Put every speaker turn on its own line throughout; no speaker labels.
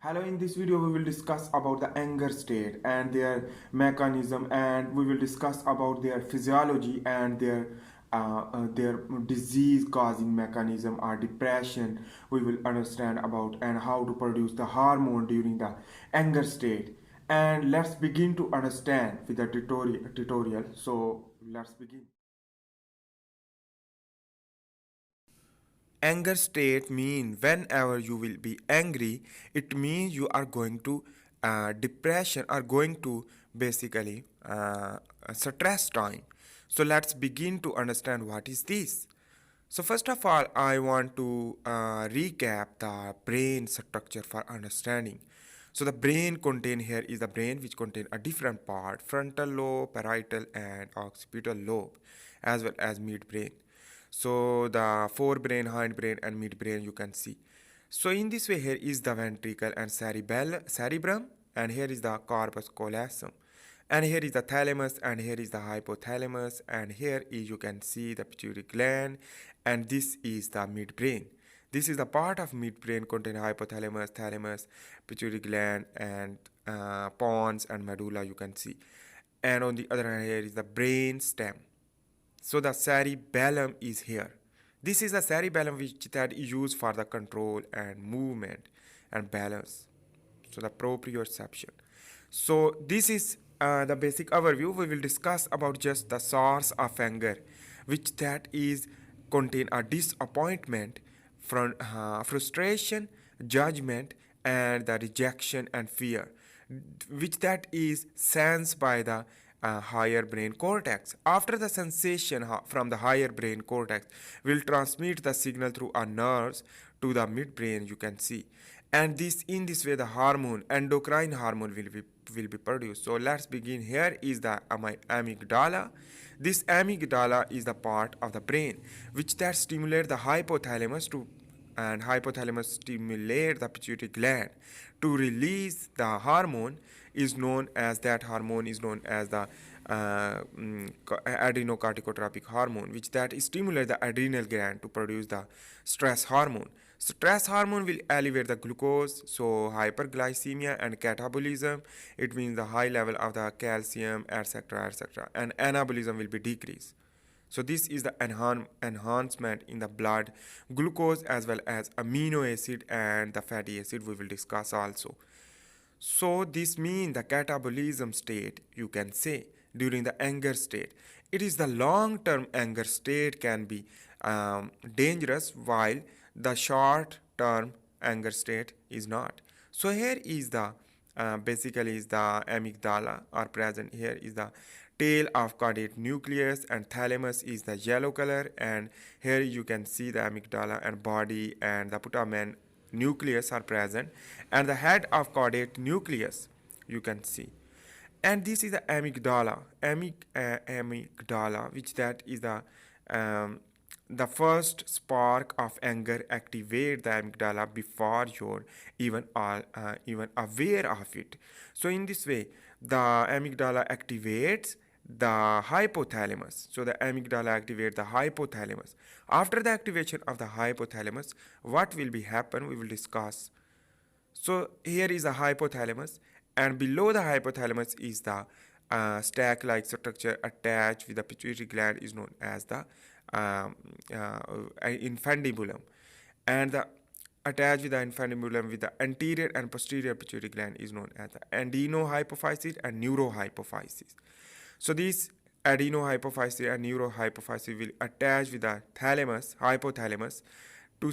Hello, in this video we will discuss about the anger state and their mechanism, and we will discuss about their physiology and their disease causing mechanism or depression. We will understand about and how to produce the hormone during the anger state. And let's begin to understand with the tutorial. So let's begin. Anger state mean whenever you will be angry, it means you are going to depression or going to basically a stress time. So let's begin to understand what is this. So first of all, I want to recap the brain structure for understanding. So the brain contain here is the brain which contain a different part: frontal lobe, parietal, and occipital lobe, as well as midbrain. So the forebrain, hindbrain, and midbrain you can see. So in this way, here is the ventricle and cerebrum, and here is the corpus callosum, and here is the thalamus, and here is the hypothalamus, and here is you can see the pituitary gland, and this is the midbrain. This is the part of midbrain contain hypothalamus, thalamus, pituitary gland, and pons and medulla you can see. And on the other hand, here is the brain stem. So the cerebellum is here. This is the cerebellum which that is used for the control and movement and balance. So the proprioception. So this is the basic overview. We will discuss about just the source of anger, which that is contain a disappointment, from frustration, judgment, and the rejection and fear, which that is sensed by the higher brain cortex. After the sensation from the higher brain cortex will transmit the signal through our nerves to the midbrain you can see, and this in this way the hormone, endocrine hormone, will be produced. So let's begin. Here is the amygdala. This amygdala is the part of the brain which that stimulate the hypothalamus to, and hypothalamus stimulate the pituitary gland to release the hormone is known as that hormone is known as the adrenocorticotropic hormone, which that stimulate the adrenal gland to produce the stress hormone. Stress hormone will elevate the glucose, so hyperglycemia and catabolism, it means the high level of the calcium, etc., etc., and anabolism will be decreased. So this is the enhancement in the blood glucose as well as amino acid and the fatty acid we will discuss also. So this means the catabolism state you can say during the anger state. It is the long term anger state can be dangerous, while the short term anger state is not. So here is the basically is the amygdala are present. Here is the tail of caudate nucleus, and thalamus is the yellow color, and here you can see the amygdala and body and the putamen nucleus are present, and the head of caudate nucleus you can see. And this is the amygdala, which that is the first spark of anger activate the amygdala before you're even aware of it. So in this way the amygdala activates the hypothalamus. So the amygdala activates the hypothalamus. After the activation of the hypothalamus, what will be happen we will discuss. So here is the hypothalamus, and below the hypothalamus is the stack-like structure attached with the pituitary gland is known as the infundibulum, and the attached with the infundibulum with the anterior and posterior pituitary gland is known as the adenohypophysis and neurohypophysis. So these adenohypophysis and neurohypophysis will attach with the thalamus, hypothalamus, to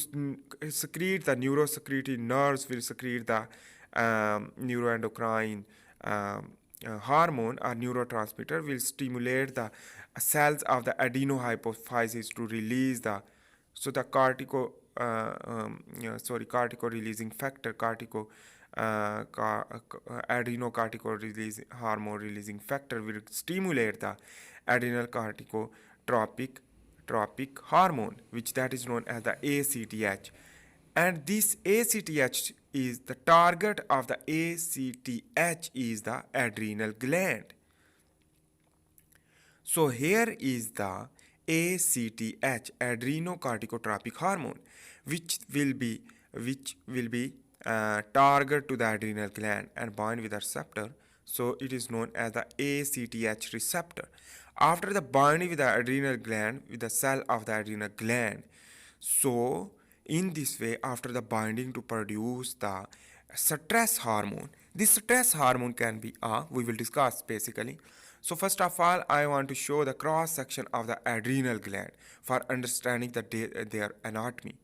secrete the neurosecretory nerves will secrete the neuroendocrine hormone or neurotransmitter will stimulate the cells of the adenohypophysis to release the, so the cortico releasing factor, adrenocortico release hormone releasing factor will stimulate the adrenal tropic hormone, which that is known as the ACTH. And this ACTH is the target of the ACTH is the adrenal gland. So here is the ACTH, adrenocorticotropic hormone, which will be target to the adrenal gland and bind with the receptor. So it is known as the ACTH receptor. After the binding with the adrenal gland with the cell of the adrenal gland, so in this way, after the binding to produce the stress hormone, this stress hormone can be we will discuss basically. So first of all, I want to show the cross section of the adrenal gland for understanding their anatomy.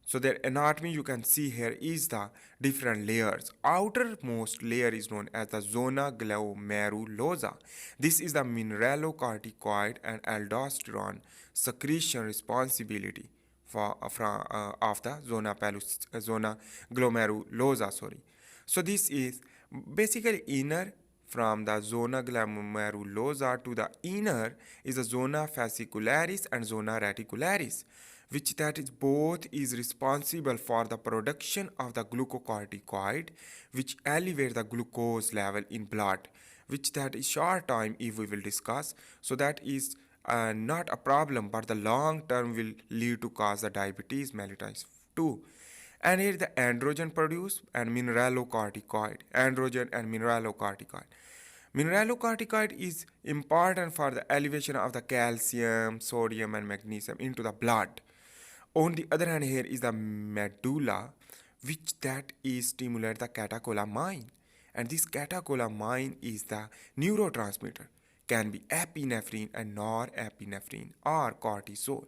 So their anatomy you can see here is the different layers. Outermost layer is known as the zona glomerulosa. This is the mineralocorticoid and aldosterone secretion responsibility of the zona glomerulosa. Sorry. So this is basically inner from the zona glomerulosa to the inner is the zona fascicularis and zona reticularis, which that is both is responsible for the production of the glucocorticoid, which elevate the glucose level in blood, which that is short time if we will discuss. So that is not a problem, but the long term will lead to cause the diabetes mellitus too. And here the androgen produce and mineralocorticoid, androgen and mineralocorticoid. Mineralocorticoid is important for the elevation of the calcium, sodium, and magnesium into the blood. On the other hand, here is the medulla, which that is stimulate the catecholamine, and this catecholamine is the neurotransmitter, can be epinephrine and norepinephrine or cortisol,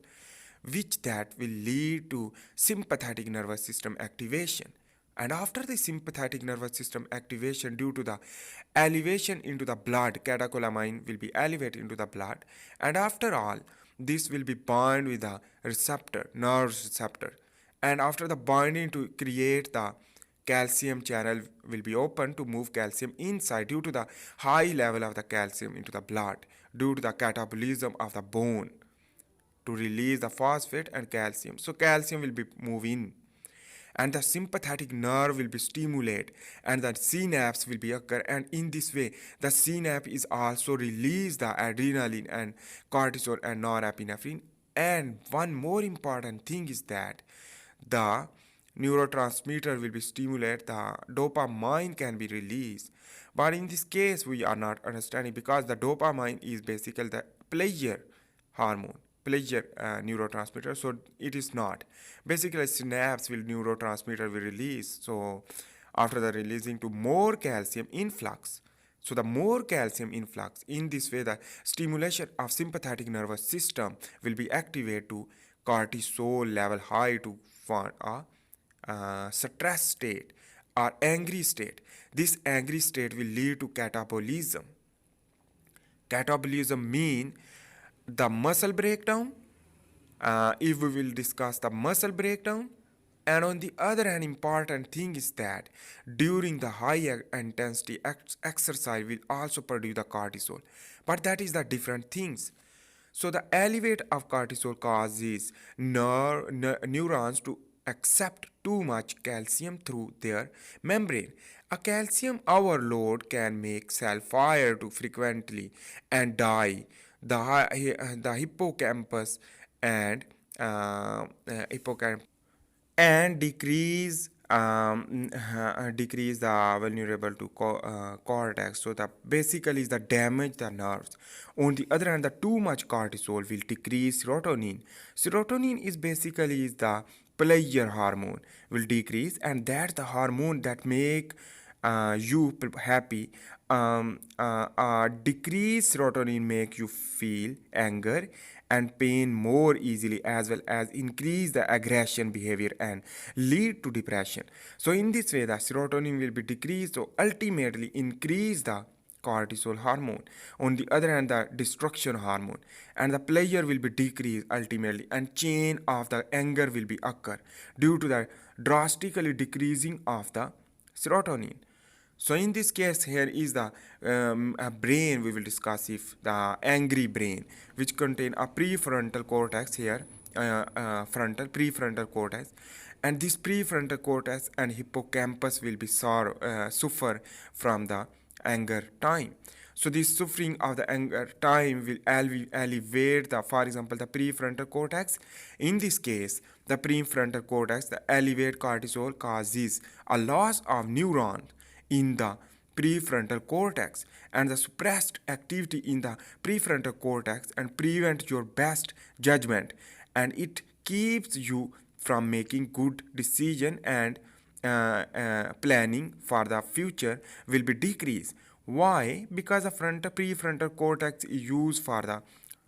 which that will lead to sympathetic nervous system activation. And after the sympathetic nervous system activation due to the elevation into the blood, catecholamine will be elevated into the blood, and after all this will be bound with the receptor, nerve receptor, and after the binding to create the calcium channel will be open to move calcium inside due to the high level of the calcium into the blood due to the catabolism of the bone to release the phosphate and calcium. So calcium will be moving and the sympathetic nerve will be stimulated and the synapse will be occur, and in this way the synapse is also release the adrenaline and cortisol and norepinephrine. And one more important thing is that the neurotransmitter will be stimulated, the dopamine can be released, but in this case we are not understanding because the dopamine is basically the pleasure hormone, pleasure neurotransmitter, so it is not. Basically synapse will neurotransmitter will release, so after the releasing to more calcium influx, so the more calcium influx, in this way the stimulation of sympathetic nervous system will be activated to cortisol level high to form a stress state or angry state. This angry state will lead to catabolism. Catabolism mean the muscle breakdown. If we will discuss the muscle breakdown, and on the other hand, important thing is that during the high intensity exercise will also produce the cortisol, but that is the different things. So the elevate of cortisol causes neurons to accept too much calcium through their membrane. A calcium overload can make cell fire too frequently and die. The hippocampus and hippocampus and decrease the vulnerable to cortex, so the basically is the damage the nerves. On the other hand, the too much cortisol will decrease serotonin. Serotonin is basically is the pleasure hormone will decrease, and that's the hormone that make you happy. Decrease serotonin make you feel anger and pain more easily, as well as increase the aggression behavior and lead to depression. So in this way the serotonin will be decreased, so ultimately increase the cortisol hormone. On the other hand, the destruction hormone and the pleasure will be decreased ultimately, and chain of the anger will be occur due to the drastically decreasing of the serotonin. So in this case, here is the brain we will discuss, if the angry brain, which contain a prefrontal cortex here, prefrontal cortex, and this prefrontal cortex and hippocampus will be suffer from the anger time. So this suffering of the anger time will elevate the, for example, the prefrontal cortex. In this case, the prefrontal cortex, the elevate cortisol causes a loss of neurons in the prefrontal cortex, and the suppressed activity in the prefrontal cortex and prevent your best judgment, and it keeps you from making good decision, and planning for the future will be decreased. Why? Because the prefrontal cortex is used for the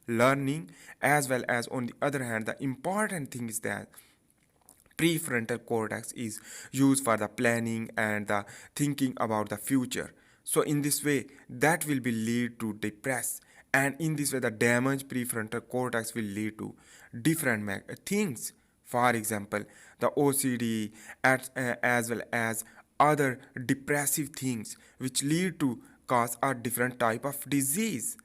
learning, as well as on the other hand, the important thing is that prefrontal cortex is used for the planning and the thinking about the future. So in this way, that will be lead to depress, and in this way the damaged prefrontal cortex will lead to different things. For example, the OCD, as well as other depressive things which lead to cause a different type of disease.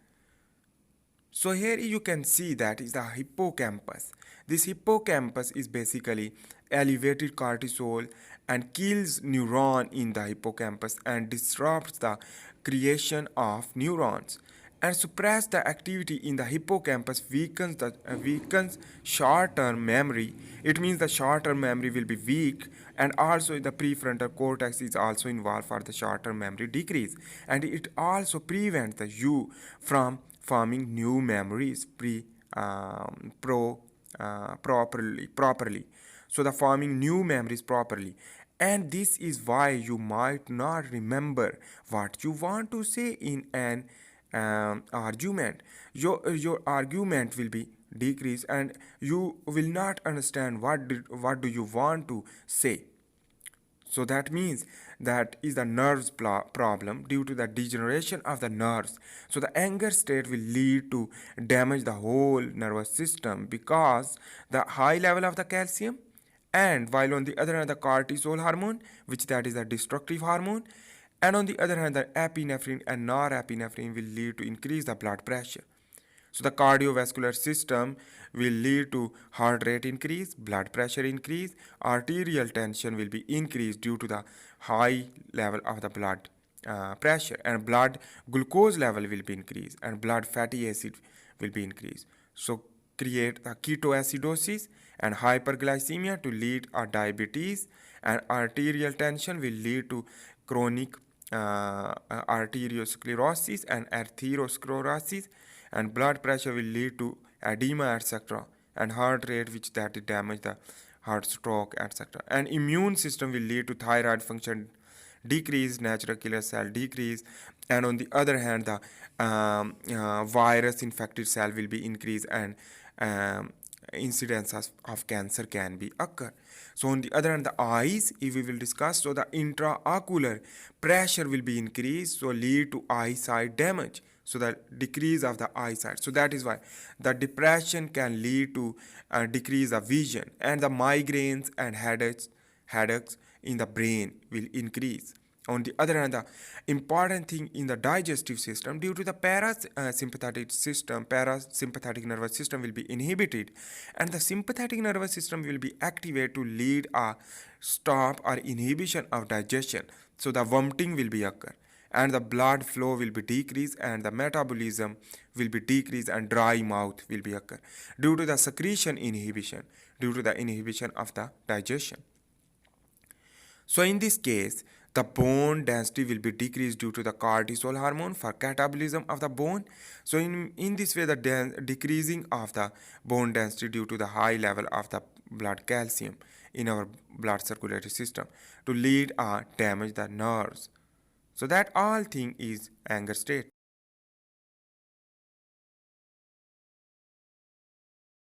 So here you can see that is the hippocampus. This hippocampus is basically elevated cortisol and kills neuron in the hippocampus and disrupts the creation of neurons, and suppress the activity in the hippocampus weakens short-term memory. It means the short-term memory will be weak, and also the prefrontal cortex is also involved for the short-term memory decrease, and it also prevents the you from forming new memories properly. So the forming new memories properly, and this is why you might not remember what you want to say in an argument. Your argument will be decreased, and you will not understand what do you want to say. So that means that is the nerves problem due to the degeneration of the nerves. So the anger state will lead to damage the whole nervous system because the high level of the calcium, and while on the other hand the cortisol hormone, which that is a destructive hormone, and on the other hand the epinephrine and norepinephrine will lead to increase the blood pressure. So the cardiovascular system will lead to heart rate increase, blood pressure increase, arterial tension will be increased due to the high level of the blood pressure, and blood glucose level will be increased, and blood fatty acid will be increased. So create a ketoacidosis and hyperglycemia to lead a diabetes, and arterial tension will lead to chronic arteriosclerosis and atherosclerosis, and blood pressure will lead to edema, etc., and heart rate, which that damage the heart, stroke, etc., and immune system will lead to thyroid function decrease, natural killer cell decrease, and on the other hand the virus infected cell will be increased, and incidence of cancer can be occur. So on the other hand the eyes, if we will discuss, so the intraocular pressure will be increased, so lead to eyesight damage, so the decrease of the eyesight. So that is why the depression can lead to a decrease of vision, and the migraines and headaches in the brain will increase. On the other hand, the important thing in the digestive system, due to the parasympathetic nervous system will be inhibited, and the sympathetic nervous system will be activated to lead a stop or inhibition of digestion. So the vomiting will be occur, and the blood flow will be decreased, and the metabolism will be decreased, and dry mouth will be occur due to the secretion inhibition, due to the inhibition of the digestion. So in this case, the bone density will be decreased due to the cortisol hormone for catabolism of the bone. So in this way, the decreasing of the bone density due to the high level of the blood calcium in our blood circulatory system to lead or damage the nerves. So that all thing is anger state.